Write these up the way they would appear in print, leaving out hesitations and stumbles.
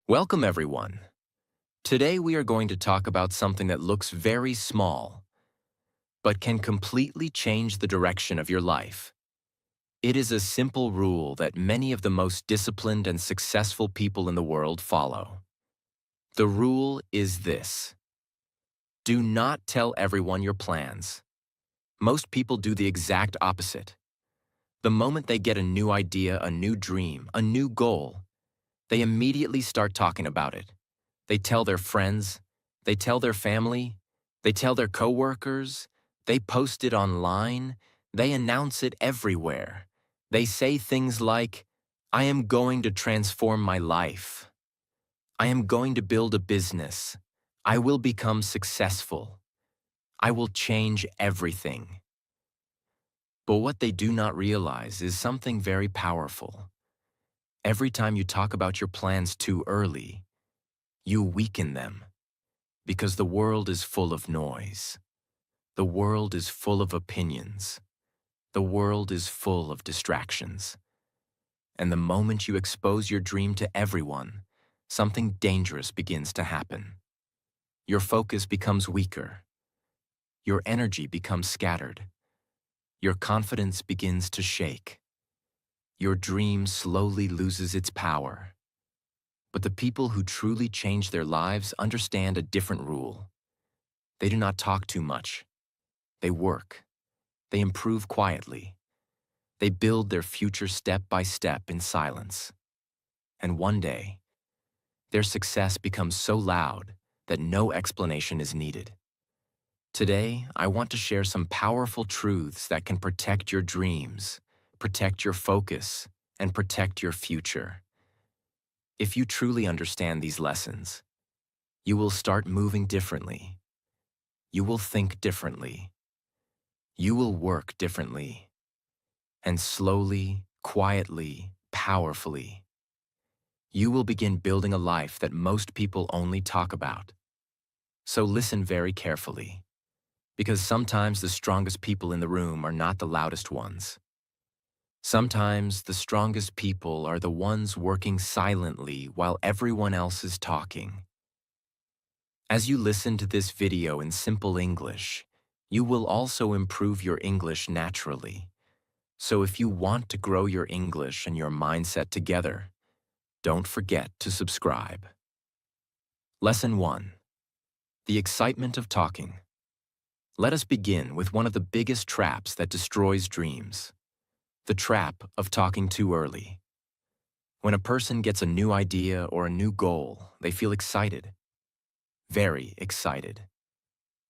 Welcome, everyone. Today we are going to talk about something that looks very small, but can completely change the direction of your life. It is a simple rule that many of the most disciplined and successful people in the world follow. The rule is this: do not tell everyone your plans. Most people do the exact opposite. The moment they get a new idea, a new dream, a new goal, they immediately start talking about it. They tell their friends, they tell their family, they tell their coworkers, they post it online, they announce it everywhere. They say things like, I am going to transform my life. I am going to build a business. I will become successful. I will change everything. But what they do not realize is something very powerful. Every time you talk about your plans too early, you weaken them. Because the world is full of noise. The world is full of opinions. The world is full of distractions. And the moment you expose your dream to everyone, something dangerous begins to happen. Your focus becomes weaker. Your energy becomes scattered. Your confidence begins to shake. Your dream slowly loses its power. But the people who truly change their lives understand a different rule. They do not talk too much. They work. They improve quietly. They build their future step by step in silence. And one day, their success becomes so loud that no explanation is needed. Today, I want to share some powerful truths that can protect your dreams, protect your focus, and protect your future. If you truly understand these lessons, you will start moving differently. You will think differently. You will work differently. And slowly, quietly, powerfully, you will begin building a life that most people only talk about. So listen very carefully, because sometimes the strongest people in the room are not the loudest ones. Sometimes the strongest people are the ones working silently while everyone else is talking. As you listen to this video in simple English, you will also improve your English naturally. So if you want to grow your English and your mindset together, don't forget to subscribe. Lesson 1. The excitement of talking. Let us begin with one of the biggest traps that destroys dreams. The trap of talking too early. When a person gets a new idea or a new goal, they feel excited. Very excited.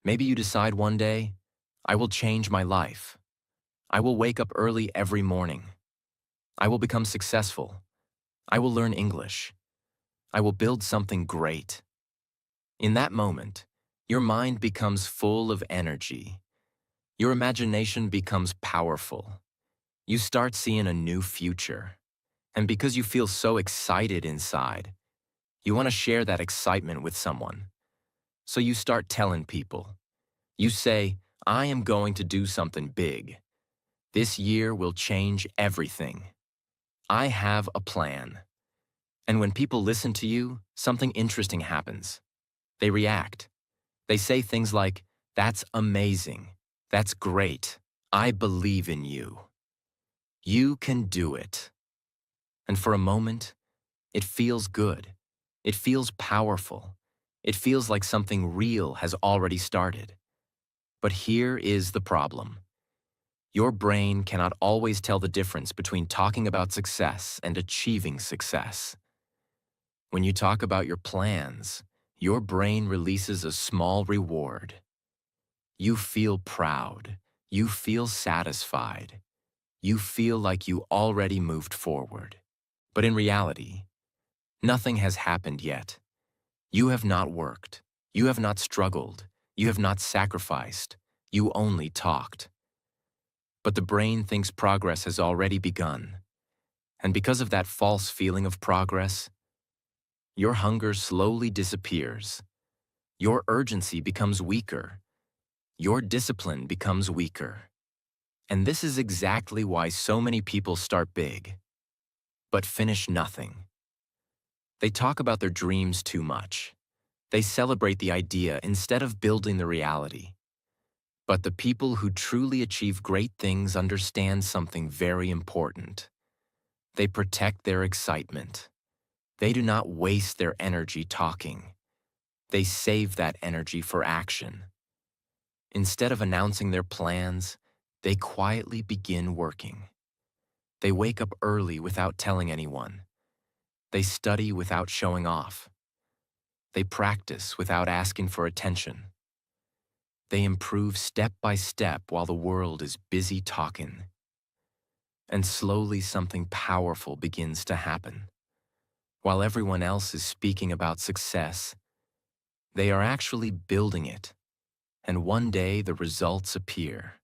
Maybe you decide one day, I will change my life. I will wake up early every morning. I will become successful. I will learn English. I will build something great. In that moment, your mind becomes full of energy. Your imagination becomes powerful. You start seeing a new future. And because you feel so excited inside, you want to share that excitement with someone. So you start telling people. You say, I am going to do something big. This year will change everything. I have a plan. And when people listen to you, something interesting happens. They react. They say things like, that's amazing. That's great. I believe in you. You can do it. And for a moment, it feels good. It feels powerful. It feels like something real has already started. But here is the problem. Your brain cannot always tell the difference between talking about success and achieving success. When you talk about your plans, your brain releases a small reward. You feel proud. You feel satisfied. You feel like you already moved forward. But in reality, nothing has happened yet. You have not worked. You have not struggled. You have not sacrificed. You only talked. But the brain thinks progress has already begun. And because of that false feeling of progress, your hunger slowly disappears. Your urgency becomes weaker. Your discipline becomes weaker. And this is exactly why so many people start big, but finish nothing. They talk about their dreams too much. They celebrate the idea instead of building the reality. But the people who truly achieve great things understand something very important. They protect their excitement. They do not waste their energy talking. They save that energy for action. Instead of announcing their plans, they quietly begin working. They wake up early without telling anyone. They study without showing off. They practice without asking for attention. They improve step by step while the world is busy talking. And slowly something powerful begins to happen. While everyone else is speaking about success, they are actually building it. And one day the results appear.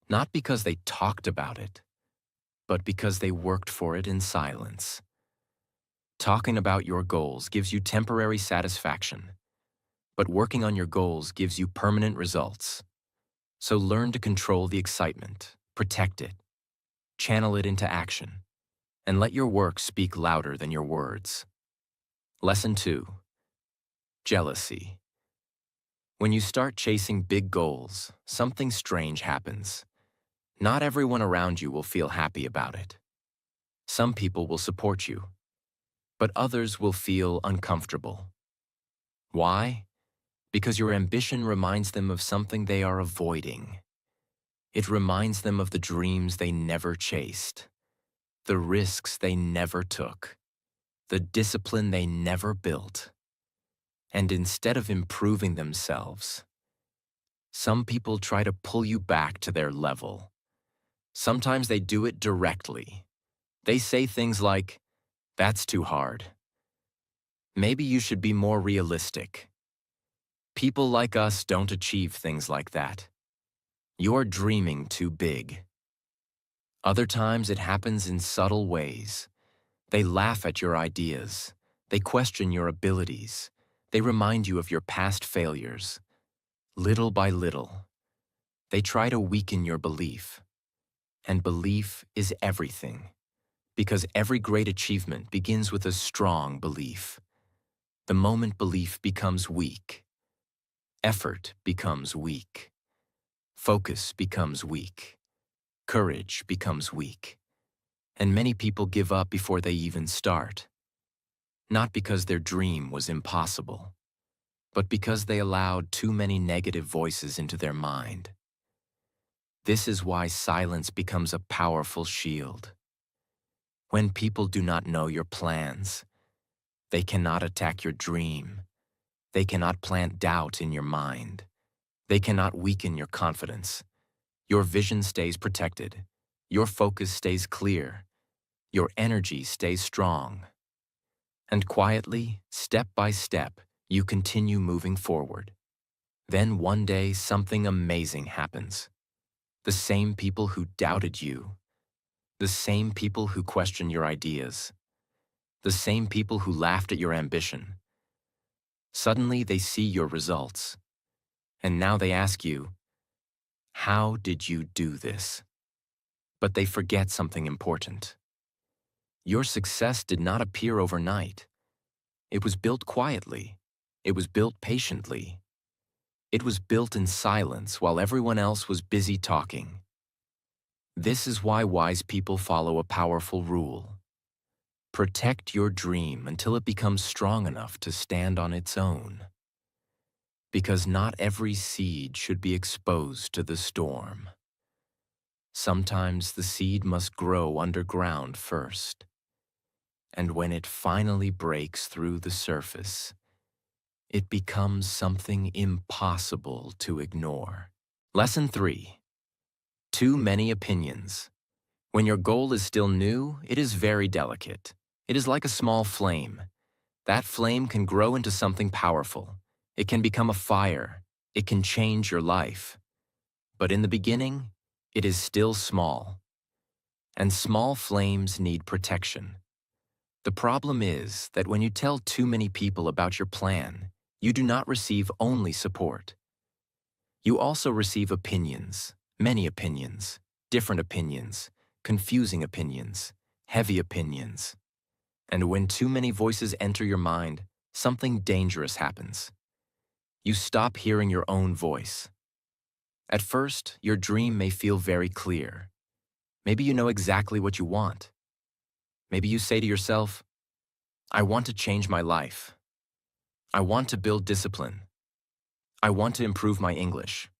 Not because they talked about it, but because they worked for it in silence. Talking about your goals gives you temporary satisfaction, but working on your goals gives you permanent results. So learn to control the excitement, protect it, channel it into action, and let your work speak louder than your words. Lesson 2. Jealousy. When you start chasing big goals, something strange happens. Not everyone around you will feel happy about it. Some people will support you, but others will feel uncomfortable. Why? Because your ambition reminds them of something they are avoiding. It reminds them of the dreams they never chased, the risks they never took, the discipline they never built. And instead of improving themselves, some people try to pull you back to their level. Sometimes they do it directly. They say things like, "That's too hard. Maybe you should be more realistic." People like us don't achieve things like that. You're dreaming too big. Other times it happens in subtle ways. They laugh at your ideas. They question your abilities. They remind you of your past failures. Little by little, they try to weaken your belief. And belief is everything, because every great achievement begins with a strong belief. The moment belief becomes weak, effort becomes weak, focus becomes weak, courage becomes weak, and many people give up before they even start. Not because their dream was impossible, but because they allowed too many negative voices into their mind. This is why silence becomes a powerful shield. When people do not know your plans, they cannot attack your dream. They cannot plant doubt in your mind. They cannot weaken your confidence. Your vision stays protected. Your focus stays clear. Your energy stays strong. And quietly, step by step, you continue moving forward. Then one day, something amazing happens. The same people who doubted you, the same people who questioned your ideas, the same people who laughed at your ambition, suddenly they see your results. And now they ask you, "How did you do this?" But they forget something important. Your success did not appear overnight. It was built quietly. It was built patiently. It was built in silence while everyone else was busy talking. This is why wise people follow a powerful rule. Protect your dream until it becomes strong enough to stand on its own. Because not every seed should be exposed to the storm. Sometimes the seed must grow underground first. And when it finally breaks through the surface, it becomes something impossible to ignore. Lesson 3. Too many opinions. When your goal is still new, it is very delicate. It is like a small flame. That flame can grow into something powerful. It can become a fire. It can change your life. But in the beginning, it is still small. And small flames need protection. The problem is that when you tell too many people about your plan, you do not receive only support. You also receive opinions, many opinions, different opinions, confusing opinions, heavy opinions. And when too many voices enter your mind, something dangerous happens. You stop hearing your own voice. At first, your dream may feel very clear. Maybe you know exactly what you want. Maybe you say to yourself, I want to change my life. I want to build discipline. I want to improve my English.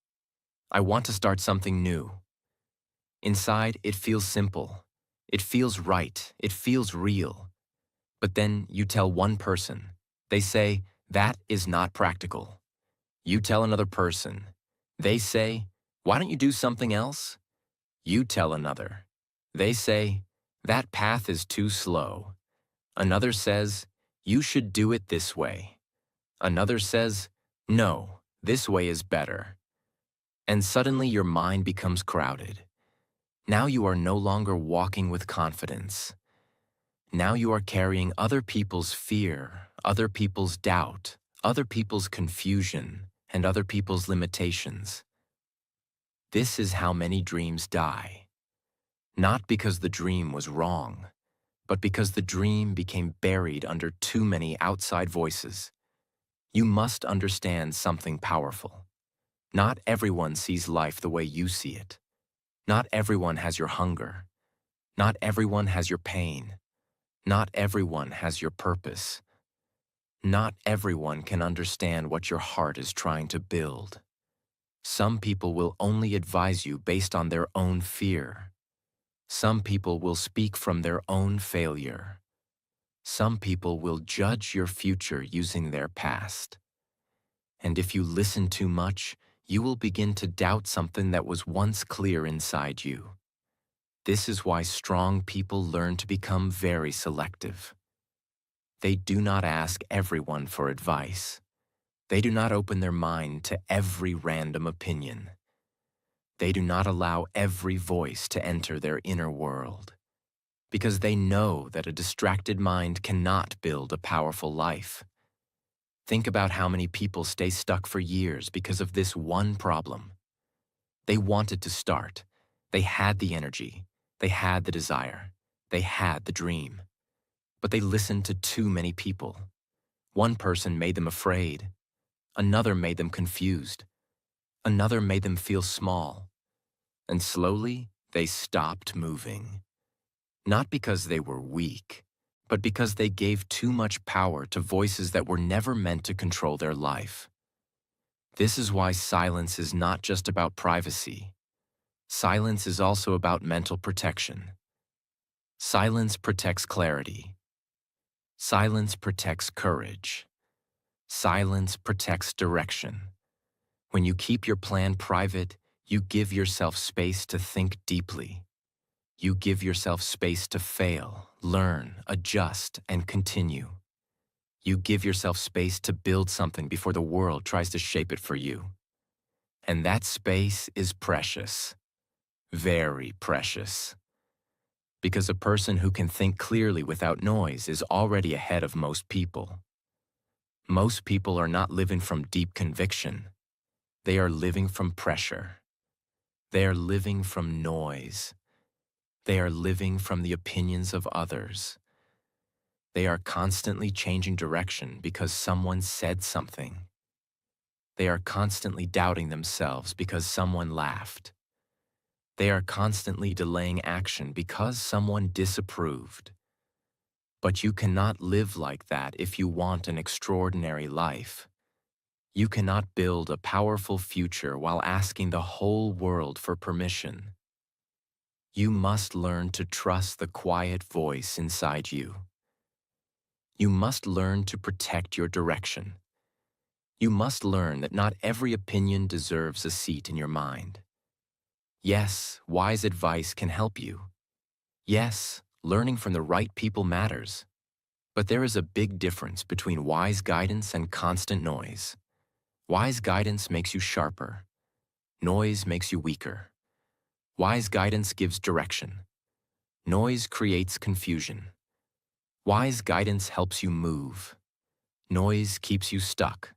I want to start something new. Inside, it feels simple. It feels right. It feels real. But then you tell one person. They say, that is not practical. You tell another person. They say, why don't you do something else? You tell another. They say, that path is too slow. Another says, you should do it this way. Another says, no, this way is better. And suddenly your mind becomes crowded. Now you are no longer walking with confidence. Now you are carrying other people's fear, other people's doubt, other people's confusion, and other people's limitations. This is how many dreams die. Not because the dream was wrong, but because the dream became buried under too many outside voices. You must understand something powerful. Not everyone sees life the way you see it. Not everyone has your hunger. Not everyone has your pain. Not everyone has your purpose. Not everyone can understand what your heart is trying to build. Some people will only advise you based on their own fear. Some people will speak from their own failure. Some people will judge your future using their past. And if you listen too much, you will begin to doubt something that was once clear inside you. This is why strong people learn to become very selective. They do not ask everyone for advice. They do not open their mind to every random opinion. They do not allow every voice to enter their inner world, because they know that a distracted mind cannot build a powerful life. Think about how many people stay stuck for years because of this one problem. They wanted to start. They had the energy. They had the desire. They had the dream. But they listened to too many people. One person made them afraid. Another made them confused. Another made them feel small. And slowly, they stopped moving. Not because they were weak, but because they gave too much power to voices that were never meant to control their life. This is why silence is not just about privacy. Silence is also about mental protection. Silence protects clarity. Silence protects courage. Silence protects direction. When you keep your plan private, you give yourself space to think deeply. You give yourself space to fail, learn, adjust, and continue. You give yourself space to build something before the world tries to shape it for you. And that space is precious. Very precious. Because a person who can think clearly without noise is already ahead of most people. Most people are not living from deep conviction. They are living from pressure. They are living from noise. They are living from the opinions of others. They are constantly changing direction because someone said something. They are constantly doubting themselves because someone laughed. They are constantly delaying action because someone disapproved. But you cannot live like that if you want an extraordinary life. You cannot build a powerful future while asking the whole world for permission. You must learn to trust the quiet voice inside you. You must learn to protect your direction. You must learn that not every opinion deserves a seat in your mind. Yes, wise advice can help you. Yes, learning from the right people matters. But there is a big difference between wise guidance and constant noise. Wise guidance makes you sharper. Noise makes you weaker. Wise guidance gives direction. Noise creates confusion. Wise guidance helps you move. Noise keeps you stuck.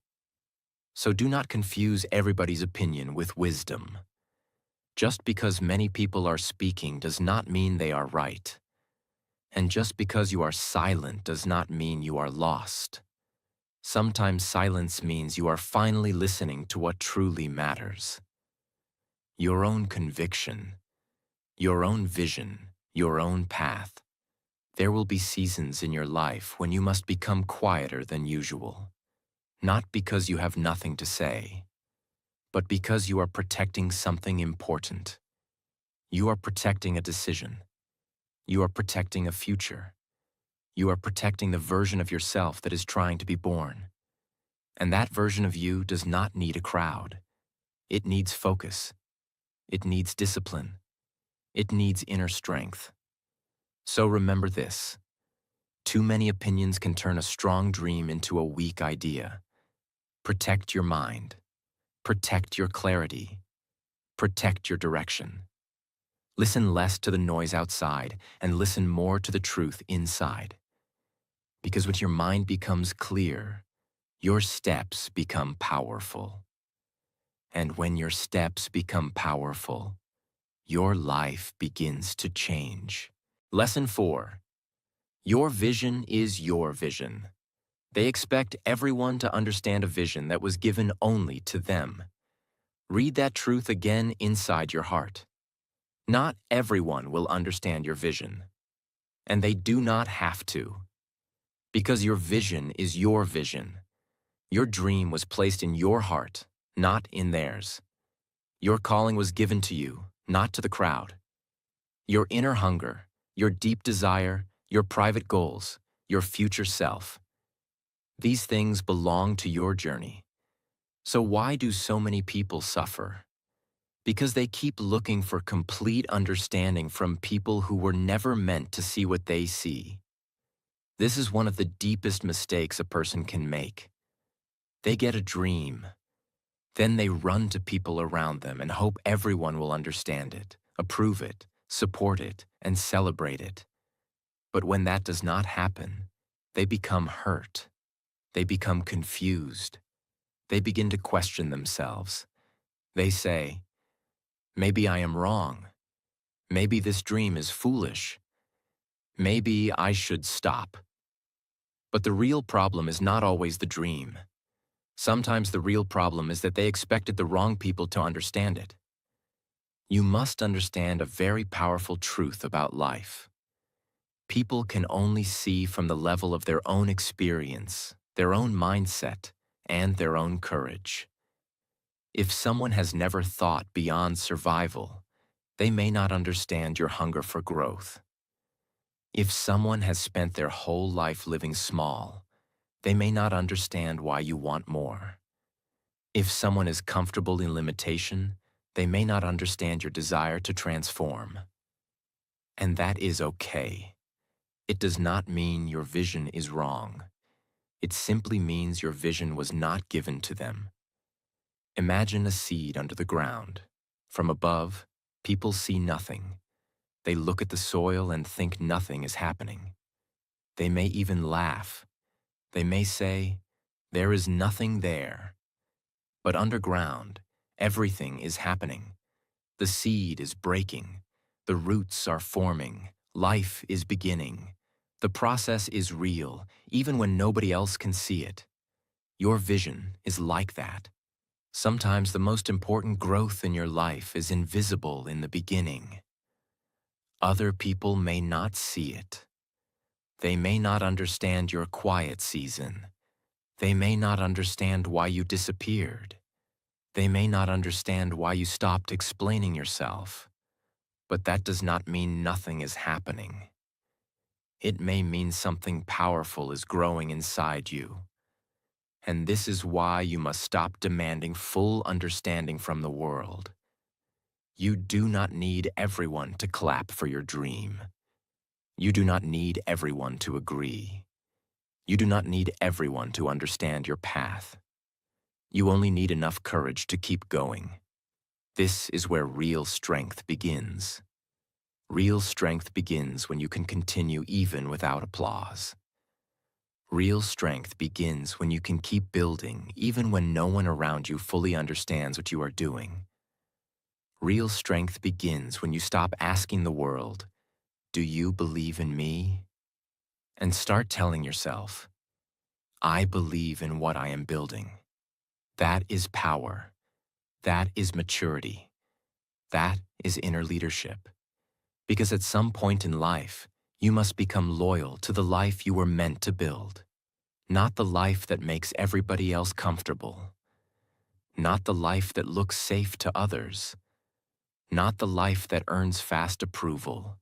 So do not confuse everybody's opinion with wisdom. Just because many people are speaking does not mean they are right. And just because you are silent does not mean you are lost. Sometimes silence means you are finally listening to what truly matters. Your own conviction, your own vision, your own path. There will be seasons in your life when you must become quieter than usual. Not because you have nothing to say, but because you are protecting something important. You are protecting a decision. You are protecting a future. You are protecting the version of yourself that is trying to be born. And that version of you does not need a crowd. It needs focus. It needs discipline. It needs inner strength. So remember this. Too many opinions can turn a strong dream into a weak idea. Protect your mind. Protect your clarity. Protect your direction. Listen less to the noise outside and listen more to the truth inside. Because when your mind becomes clear, your steps become powerful. And when your steps become powerful, your life begins to change. Lesson 4. Your vision is your vision. They expect everyone to understand a vision that was given only to them. Read that truth again inside your heart. Not everyone will understand your vision, and they do not have to. Because your vision is your vision. Your dream was placed in your heart, not in theirs. Your calling was given to you, not to the crowd. Your inner hunger, your deep desire, your private goals, your future self. These things belong to your journey. So why do so many people suffer? Because they keep looking for complete understanding from people who were never meant to see what they see. This is one of the deepest mistakes a person can make. They get a dream. Then they run to people around them and hope everyone will understand it, approve it, support it, and celebrate it. But when that does not happen, they become hurt. They become confused. They begin to question themselves. They say, maybe I am wrong. Maybe this dream is foolish. Maybe I should stop. But the real problem is not always the dream. Sometimes the real problem is that they expected the wrong people to understand it. You must understand a very powerful truth about life. People can only see from the level of their own experience, their own mindset, and their own courage. If someone has never thought beyond survival, they may not understand your hunger for growth. If someone has spent their whole life living small, they may not understand why you want more. If someone is comfortable in limitation, they may not understand your desire to transform. And that is okay. It does not mean your vision is wrong. It simply means your vision was not given to them. Imagine a seed under the ground. From above, people see nothing. They look at the soil and think nothing is happening. They may even laugh. They may say, there is nothing there. But underground, everything is happening. The seed is breaking. The roots are forming. Life is beginning. The process is real, even when nobody else can see it. Your vision is like that. Sometimes the most important growth in your life is invisible in the beginning. Other people may not see it. They may not understand your quiet season. They may not understand why you disappeared. They may not understand why you stopped explaining yourself. But that does not mean nothing is happening. It may mean something powerful is growing inside you. And this is why you must stop demanding full understanding from the world. You do not need everyone to clap for your dream. You do not need everyone to agree. You do not need everyone to understand your path. You only need enough courage to keep going. This is where real strength begins. Real strength begins when you can continue even without applause. Real strength begins when you can keep building even when no one around you fully understands what you are doing. Real strength begins when you stop asking the world, Do you believe in me? And start telling yourself, I believe in what I am building. That is power. That is maturity. That is inner leadership. Because at some point in life, you must become loyal to the life you were meant to build. Not the life that makes everybody else comfortable. Not the life that looks safe to others. Not the life that earns fast approval.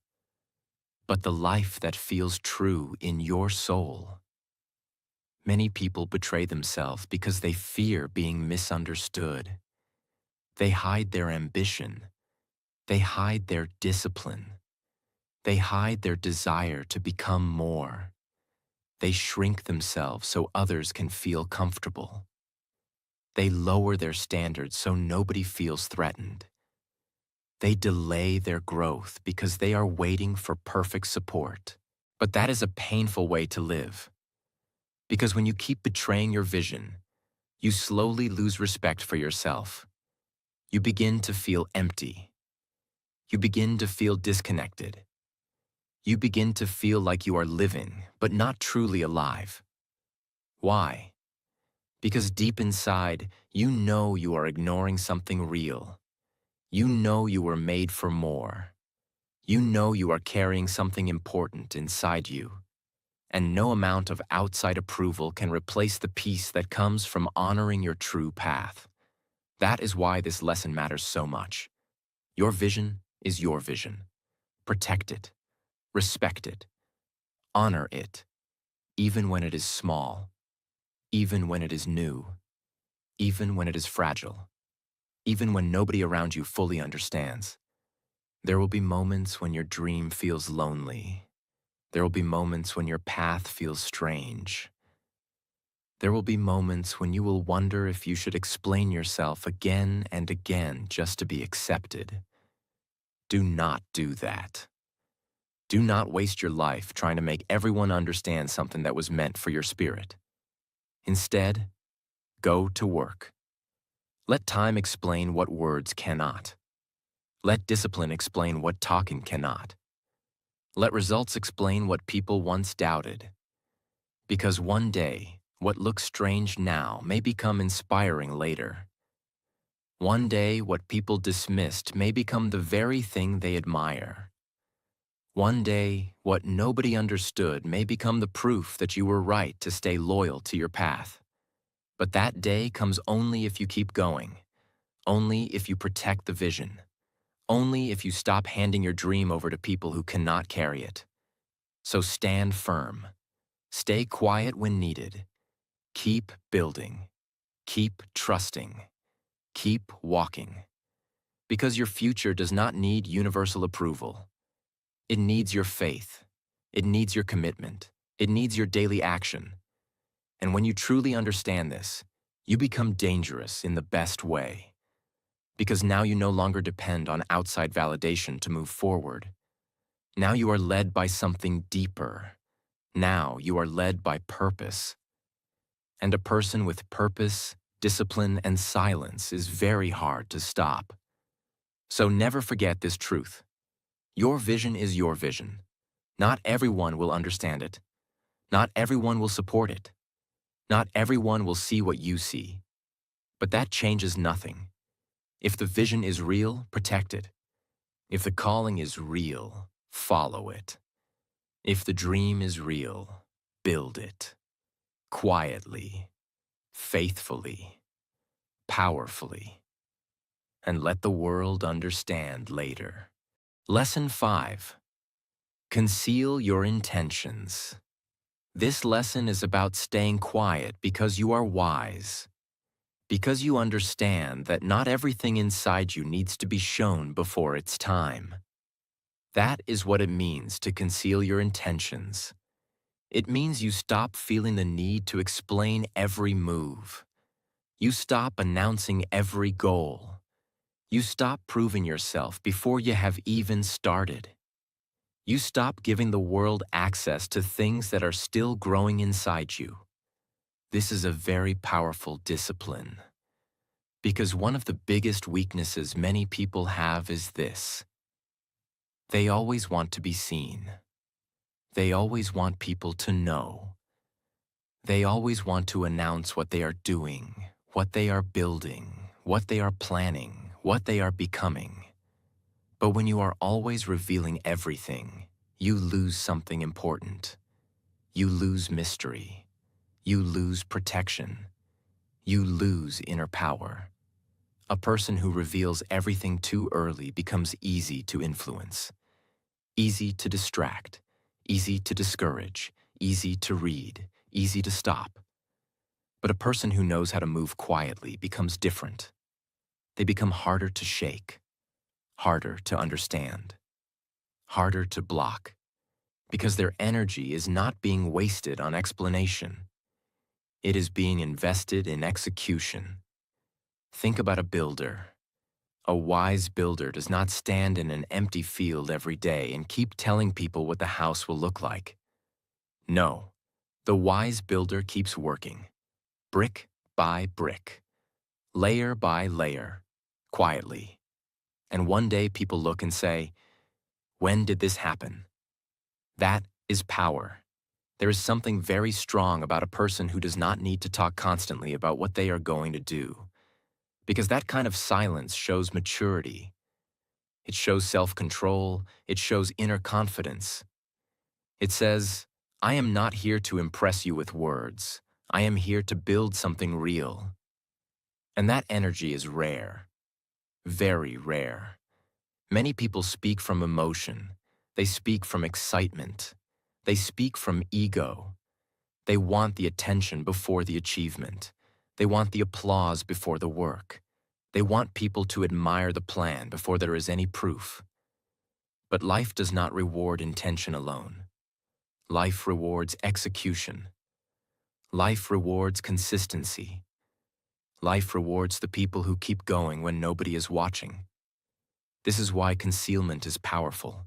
But the life that feels true in your soul. Many people betray themselves because they fear being misunderstood. They hide their ambition. They hide their discipline. They hide their desire to become more. They shrink themselves so others can feel comfortable. They lower their standards so nobody feels threatened. They delay their growth because they are waiting for perfect support. But that is a painful way to live. Because when you keep betraying your vision, you slowly lose respect for yourself. You begin to feel empty. You begin to feel disconnected. You begin to feel like you are living, but not truly alive. Why? Because deep inside, you know you are ignoring something real. You know you were made for more. You know you are carrying something important inside you. And no amount of outside approval can replace the peace that comes from honoring your true path. That is why this lesson matters so much. Your vision is your vision. Protect it. Respect it. Honor it. Even when it is small. Even when it is new. Even when it is fragile. Even when nobody around you fully understands. There will be moments when your dream feels lonely. There will be moments when your path feels strange. There will be moments when you will wonder if you should explain yourself again and again just to be accepted. Do not do that. Do not waste your life trying to make everyone understand something that was meant for your spirit. Instead, go to work. Let time explain what words cannot. Let discipline explain what talking cannot. Let results explain what people once doubted. Because one day, what looks strange now may become inspiring later. One day, what people dismissed may become the very thing they admire. One day, what nobody understood may become the proof that you were right to stay loyal to your path. But that day comes only if you keep going, only if you protect the vision, only if you stop handing your dream over to people who cannot carry it. So stand firm. Stay quiet when needed. Keep building. Keep trusting. Keep walking. Because your future does not need universal approval. It needs your faith. It needs your commitment. It needs your daily action. And when you truly understand this, you become dangerous in the best way. Because now you no longer depend on outside validation to move forward. Now you are led by something deeper. Now you are led by purpose. And a person with purpose, discipline, and silence is very hard to stop. So never forget this truth. Your vision is your vision. Not everyone will understand it. Not everyone will support it. Not everyone will see what you see. But that changes nothing. If the vision is real, protect it. If the calling is real, follow it. If the dream is real, build it. Quietly, faithfully, powerfully. And let the world understand later. Lesson 5. Conceal your intentions. This lesson is about staying quiet because you are wise. Because you understand that not everything inside you needs to be shown before it's time. That is what it means to conceal your intentions. It means you stop feeling the need to explain every move. You stop announcing every goal. You stop proving yourself before you have even started. You stop giving the world access to things that are still growing inside you. This is a very powerful discipline. Because one of the biggest weaknesses many people have is this. They always want to be seen. They always want people to know. They always want to announce what they are doing, what they are building, what they are planning, what they are becoming. But when you are always revealing everything, you lose something important. You lose mystery. You lose protection. You lose inner power. A person who reveals everything too early becomes easy to influence, easy to distract, easy to discourage, easy to read, easy to stop. But a person who knows how to move quietly becomes different. They become harder to shake, harder to understand, harder to block, because their energy is not being wasted on explanation. It is being invested in execution. Think about a builder. A wise builder does not stand in an empty field every day and keep telling people what the house will look like. No, the wise builder keeps working, brick by brick, layer by layer, quietly. And one day people look and say, "When did this happen?" That is power. There is something very strong about a person who does not need to talk constantly about what they are going to do, because that kind of silence shows maturity. It shows self-control. It shows inner confidence. It says, "I am not here to impress you with words. I am here to build something real." And that energy is rare, very rare. Many people speak from emotion. They speak from excitement. They speak from ego. They want the attention before the achievement. They want the applause before the work. They want people to admire the plan before there is any proof. But life does not reward intention alone. Life rewards execution. Life rewards consistency. Life rewards the people who keep going when nobody is watching. This is why concealment is powerful.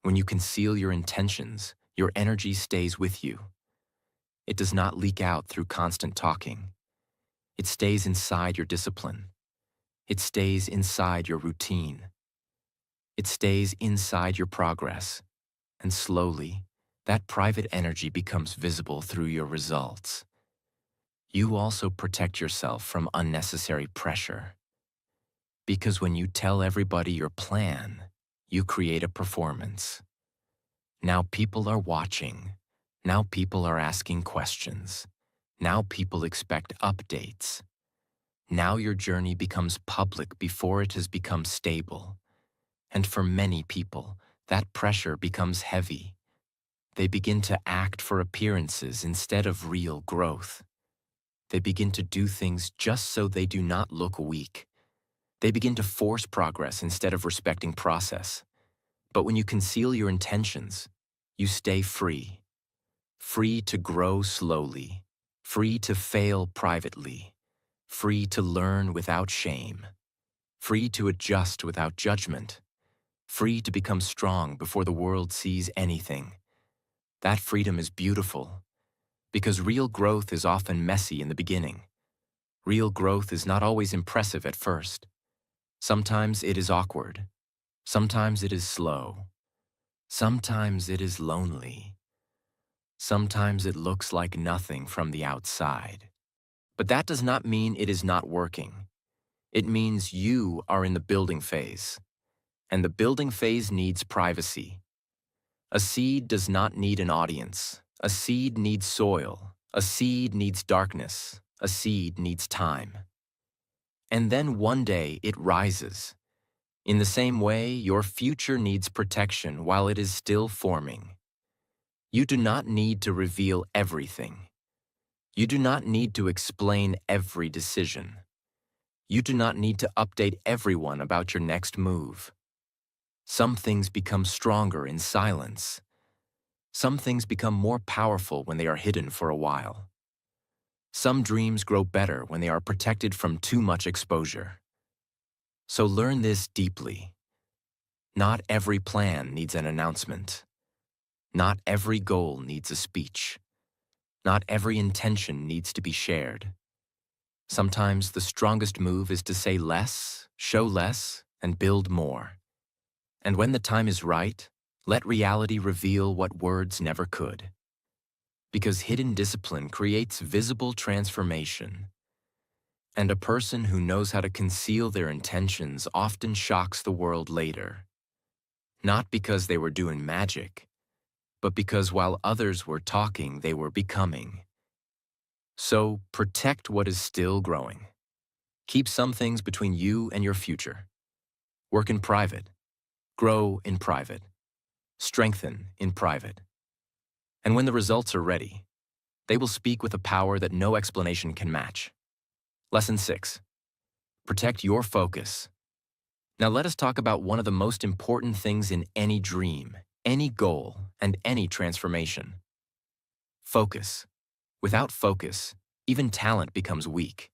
When you conceal your intentions, your energy stays with you. It does not leak out through constant talking. It stays inside your discipline. It stays inside your routine. It stays inside your progress. And slowly, that private energy becomes visible through your results. You also protect yourself from unnecessary pressure. Because when you tell everybody your plan, you create a performance. Now people are watching. Now people are asking questions. Now people expect updates. Now your journey becomes public before it has become stable. And for many people, that pressure becomes heavy. They begin to act for appearances instead of real growth. They begin to do things just so they do not look weak. They begin to force progress instead of respecting process. But when you conceal your intentions, you stay free. Free to grow slowly. Free to fail privately. Free to learn without shame. Free to adjust without judgment. Free to become strong before the world sees anything. That freedom is beautiful, because real growth is often messy in the beginning. Real growth is not always impressive at first. Sometimes it is awkward. Sometimes it is slow. Sometimes it is lonely. Sometimes it looks like nothing from the outside. But that does not mean it is not working. It means you are in the building phase. And the building phase needs privacy. A seed does not need an audience. A seed needs soil. A seed needs darkness. A seed needs time. And then one day it rises. In the same way, your future needs protection while it is still forming. You do not need to reveal everything. You do not need to explain every decision. You do not need to update everyone about your next move. Some things become stronger in silence. Some things become more powerful when they are hidden for a while. Some dreams grow better when they are protected from too much exposure. So learn this deeply. Not every plan needs an announcement. Not every goal needs a speech. Not every intention needs to be shared. Sometimes the strongest move is to say less, show less, and build more. And when the time is right, let reality reveal what words never could. Because hidden discipline creates visible transformation. And a person who knows how to conceal their intentions often shocks the world later. Not because they were doing magic, but because while others were talking, they were becoming. So protect what is still growing. Keep some things between you and your future. Work in private. Grow in private. Strengthen in private. And when the results are ready, they will speak with a power that no explanation can match. Lesson 6. Protect your focus. Now let us talk about one of the most important things in any dream, any goal, and any transformation. Focus. Without focus, even talent becomes weak.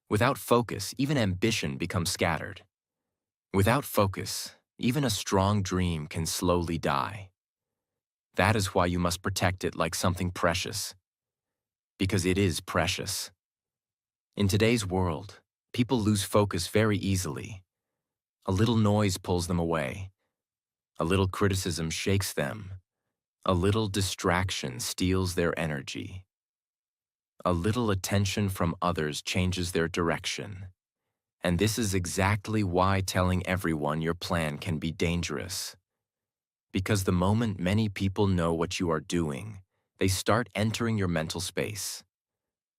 Without focus, even ambition becomes scattered. Without focus, even a strong dream can slowly die. That is why you must protect it like something precious. Because it is precious. In today's world, people lose focus very easily. A little noise pulls them away. A little criticism shakes them. A little distraction steals their energy. A little attention from others changes their direction. And this is exactly why telling everyone your plan can be dangerous. Because the moment many people know what you are doing, they start entering your mental space.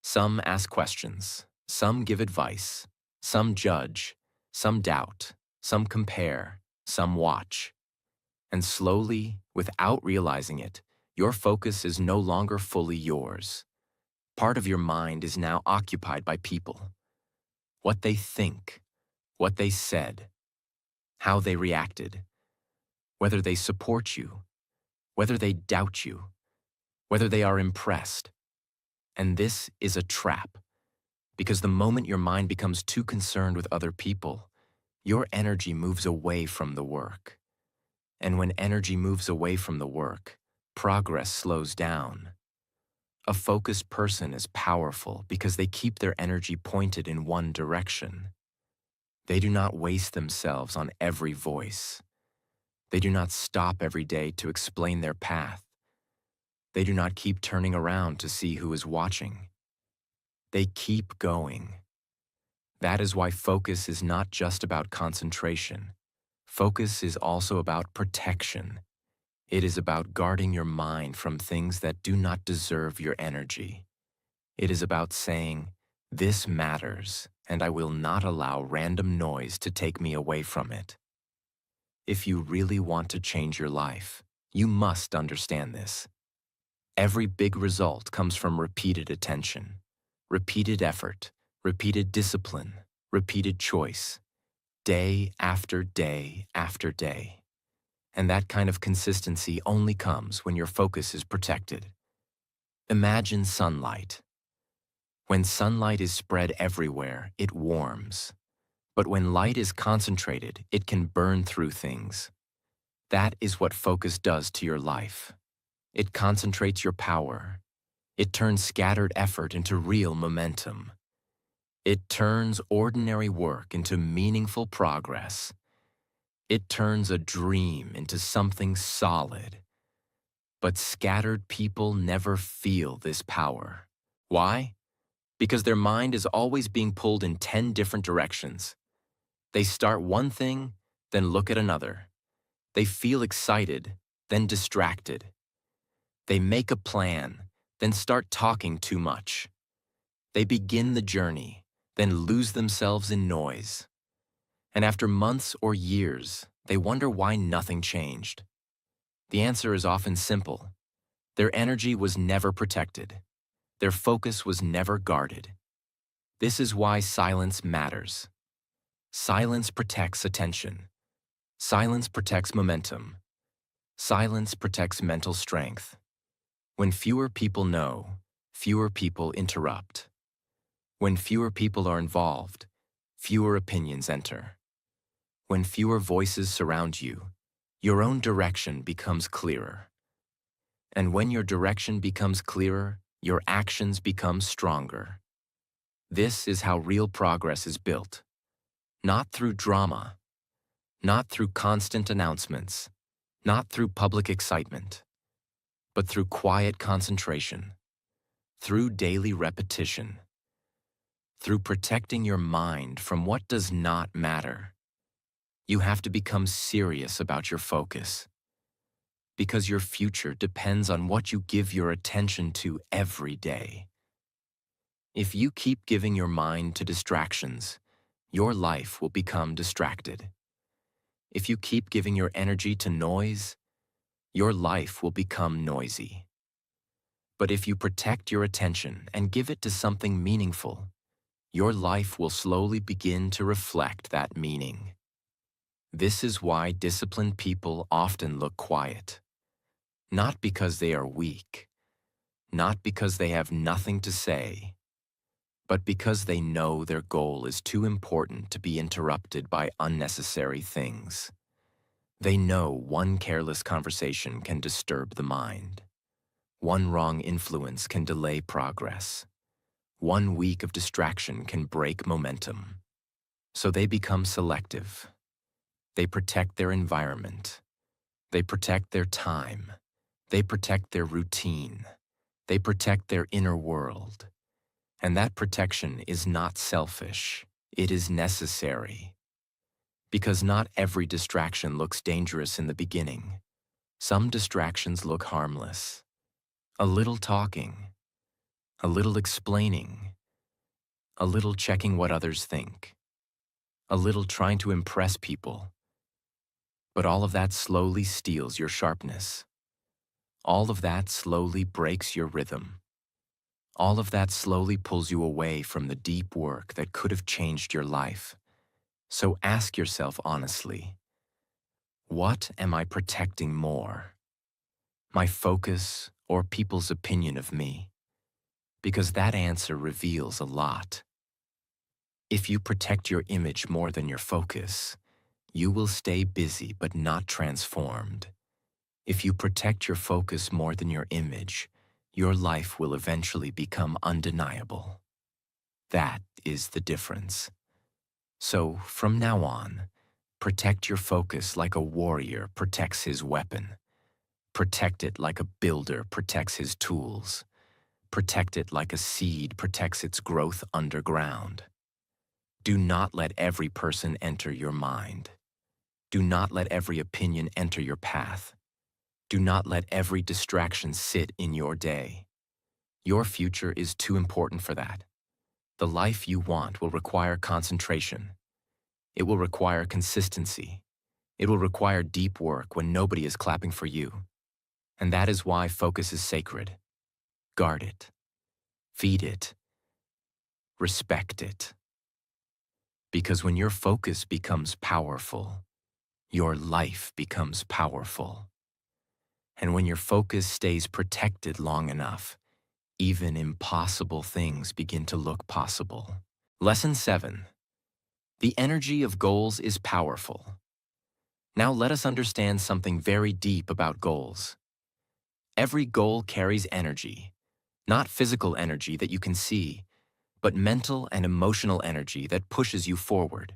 Some ask questions, some give advice, some judge, some doubt, some compare, some watch. And slowly, without realizing it, your focus is no longer fully yours. Part of your mind is now occupied by people. What they think, what they said, how they reacted, whether they support you, whether they doubt you, whether they are impressed. And this is a trap, because the moment your mind becomes too concerned with other people, your energy moves away from the work. And when energy moves away from the work, progress slows down. A focused person is powerful because they keep their energy pointed in one direction. They do not waste themselves on every voice. They do not stop every day to explain their path. They do not keep turning around to see who is watching. They keep going. That is why focus is not just about concentration. Focus is also about protection. It is about guarding your mind from things that do not deserve your energy. It is about saying, "This matters, and I will not allow random noise to take me away from it." If you really want to change your life, you must understand this. Every big result comes from repeated attention, repeated effort, repeated discipline, repeated choice, day after day after day. And that kind of consistency only comes when your focus is protected. Imagine sunlight. When sunlight is spread everywhere, it warms. But when light is concentrated, it can burn through things. That is what focus does to your life. It concentrates your power. It turns scattered effort into real momentum. It turns ordinary work into meaningful progress. It turns a dream into something solid. But scattered people never feel this power. Why? Because their mind is always being pulled in 10 different directions. They start one thing, then look at another. They feel excited, then distracted. They make a plan, then start talking too much. They begin the journey, then lose themselves in noise. And after months or years, they wonder why nothing changed. The answer is often simple. Their energy was never protected. Their focus was never guarded. This is why silence matters. Silence protects attention. Silence protects momentum. Silence protects mental strength. When fewer people know, fewer people interrupt. When fewer people are involved, fewer opinions enter. When fewer voices surround you, your own direction becomes clearer. And when your direction becomes clearer, your actions become stronger. This is how real progress is built. Not through drama, Not through constant announcements, not through public excitement, but through quiet concentration, through daily repetition, through protecting your mind from what does not matter. You have to become serious about your focus, because your future depends on what you give your attention to every day. If you keep giving your mind to distractions, your life will become distracted. If you keep giving your energy to noise, your life will become noisy. But if you protect your attention and give it to something meaningful, your life will slowly begin to reflect that meaning. This is why disciplined people often look quiet. Not because they are weak, not because they have nothing to say, but because they know their goal is too important to be interrupted by unnecessary things. They know one careless conversation can disturb the mind. One wrong influence can delay progress. One week of distraction can break momentum. So they become selective. They protect their environment. They protect their time. They protect their routine. They protect their inner world. And that protection is not selfish. It is necessary. Because not every distraction looks dangerous in the beginning. Some distractions look harmless. A little talking, a little explaining, a little checking what others think, a little trying to impress people. But all of that slowly steals your sharpness. All of that slowly breaks your rhythm. All of that slowly pulls you away from the deep work that could have changed your life. So ask yourself honestly, what am I protecting more? My focus or people's opinion of me? Because that answer reveals a lot. If you protect your image more than your focus, you will stay busy but not transformed. If you protect your focus more than your image, your life will eventually become undeniable. That is the difference. So, from now on, protect your focus like a warrior protects his weapon. Protect it like a builder protects his tools. Protect it like a seed protects its growth underground. Do not let every person enter your mind. Do not let every opinion enter your path. Do not let every distraction sit in your day. Your future is too important for that. The life you want will require concentration. It will require consistency. It will require deep work when nobody is clapping for you. And that is why focus is sacred. Guard it. Feed it. Respect it. Because when your focus becomes powerful, your life becomes powerful. And when your focus stays protected long enough, even impossible things begin to look possible. Lesson 7. The energy of goals is powerful. Now let us understand something very deep about goals. Every goal carries energy, not physical energy that you can see, but mental and emotional energy that pushes you forward.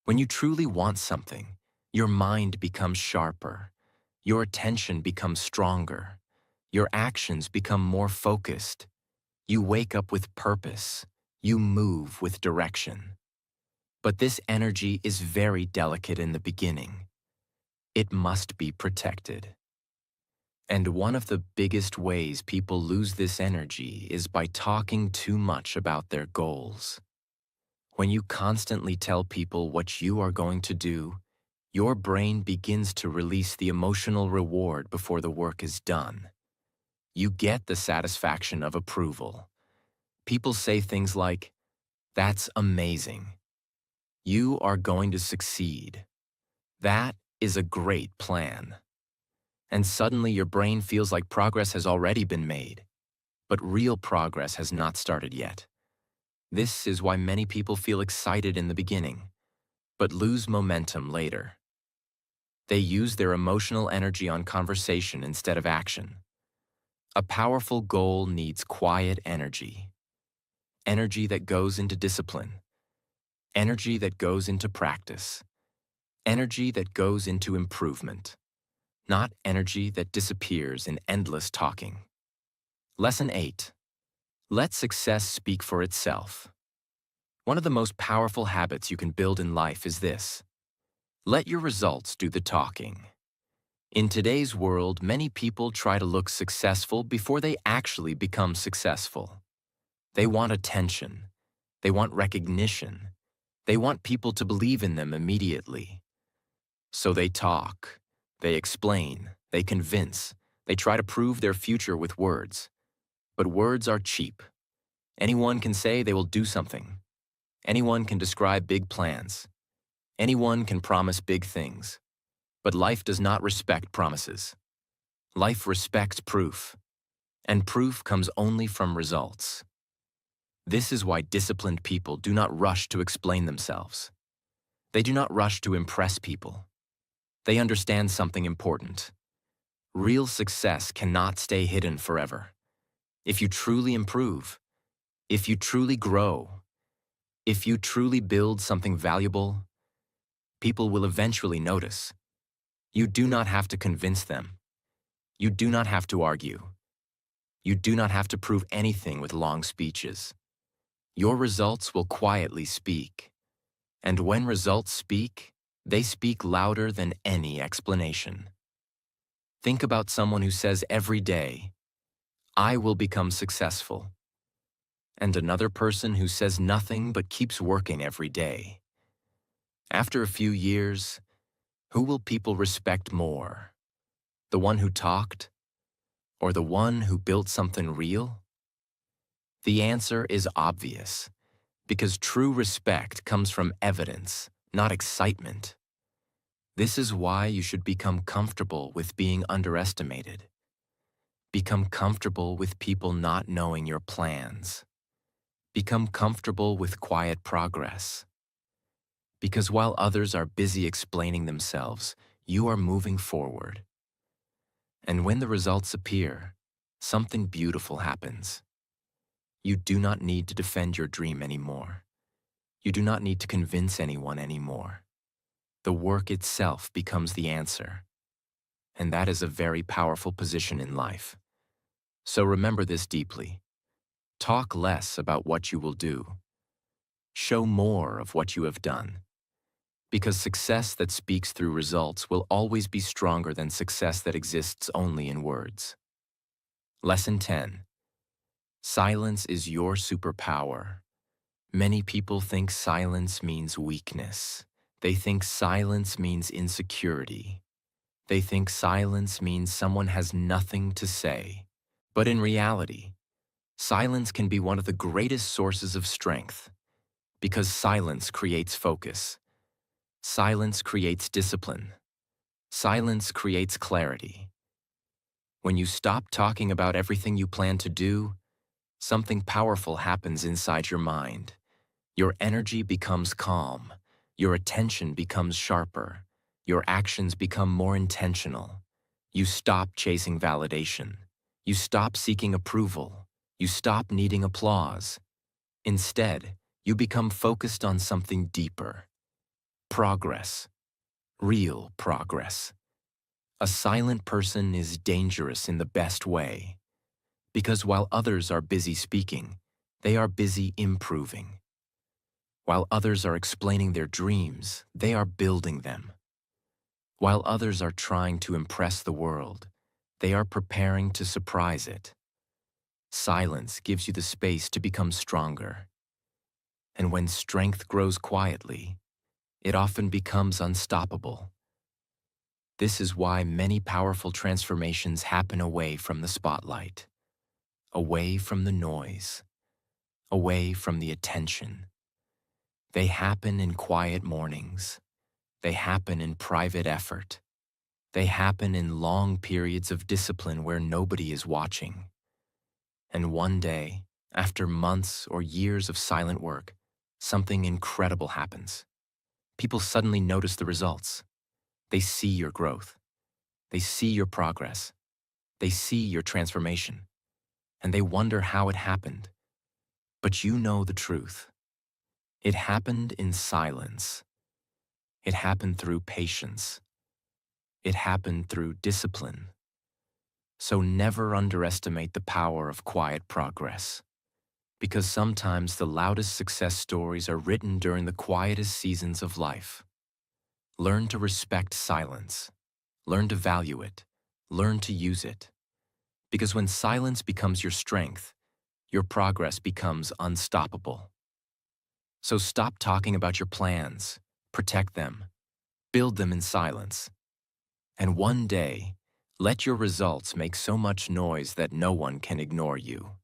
When you truly want something, your mind becomes sharper, your attention becomes stronger, your actions become more focused. You wake up with purpose, you move with direction. But this energy is very delicate in the beginning. It must be protected. And one of the biggest ways people lose this energy is by talking too much about their goals. When you constantly tell people what you are going to do, your brain begins to release the emotional reward before the work is done. You get the satisfaction of approval. People say things like, "That's amazing. You are going to succeed. That is a great plan." And suddenly your brain feels like progress has already been made. But real progress has not started yet. This is why many people feel excited in the beginning, but lose momentum later. They use their emotional energy on conversation instead of action. A powerful goal needs quiet energy. Energy that goes into discipline. Energy that goes into practice. Energy that goes into improvement, not energy that disappears in endless talking. Lesson 8. Let success speak for itself. One of the most powerful habits you can build in life is this: let your results do the talking. In today's world, many people try to look successful before they actually become successful. They want attention. They want recognition. They want people to believe in them immediately. So they talk, they explain, they convince, they try to prove their future with words. But words are cheap. Anyone can say they will do something. Anyone can describe big plans. Anyone can promise big things. But life does not respect promises. Life respects proof. And proof comes only from results. This is why disciplined people do not rush to explain themselves. They do not rush to impress people. They understand something important. Real success cannot stay hidden forever. If you truly improve, if you truly grow, if you truly build something valuable, people will eventually notice. You do not have to convince them. You do not have to argue. You do not have to prove anything with long speeches. Your results will quietly speak. And when results speak, they speak louder than any explanation. Think about someone who says every day, "I will become successful," and another person who says nothing but keeps working every day. After a few years, who will people respect more? The one who talked, or the one who built something real? The answer is obvious, because true respect comes from evidence, not excitement. This is why you should become comfortable with being underestimated. Become comfortable with people not knowing your plans. Become comfortable with quiet progress. Because while others are busy explaining themselves, you are moving forward. And when the results appear, something beautiful happens. You do not need to defend your dream anymore. You do not need to convince anyone anymore. The work itself becomes the answer. And that is a very powerful position in life. So remember this deeply. Talk less about what you will do. Show more of what you have done. Because success that speaks through results will always be stronger than success that exists only in words. Lesson 10. Silence is your superpower. Many people think silence means weakness. They think silence means insecurity. They think silence means someone has nothing to say. But in reality, silence can be one of the greatest sources of strength, because silence creates focus. Silence creates discipline. Silence creates clarity. When you stop talking about everything you plan to do, something powerful happens inside your mind. Your energy becomes calm. Your attention becomes sharper. Your actions become more intentional. You stop chasing validation. You stop seeking approval. You stop needing applause. Instead, you become focused on something deeper. Progress. Real progress. A silent person is dangerous in the best way, because while others are busy speaking, they are busy improving. While others are explaining their dreams, they are building them. While others are trying to impress the world, they are preparing to surprise it. Silence gives you the space to become stronger. And when strength grows quietly, it often becomes unstoppable. This is why many powerful transformations happen away from the spotlight, away from the noise, away from the attention. They happen in quiet mornings. They happen in private effort. They happen in long periods of discipline where nobody is watching. And one day, after months or years of silent work, something incredible happens. People suddenly notice the results. They see your growth. They see your progress. They see your transformation. And they wonder how it happened. But you know the truth. It happened in silence. It happened through patience. It happened through discipline. So never underestimate the power of quiet progress, because sometimes the loudest success stories are written during the quietest seasons of life. Learn to respect silence. Learn to value it. Learn to use it. Because when silence becomes your strength, your progress becomes unstoppable. So stop talking about your plans, protect them, build them in silence. And one day, let your results make so much noise that no one can ignore you.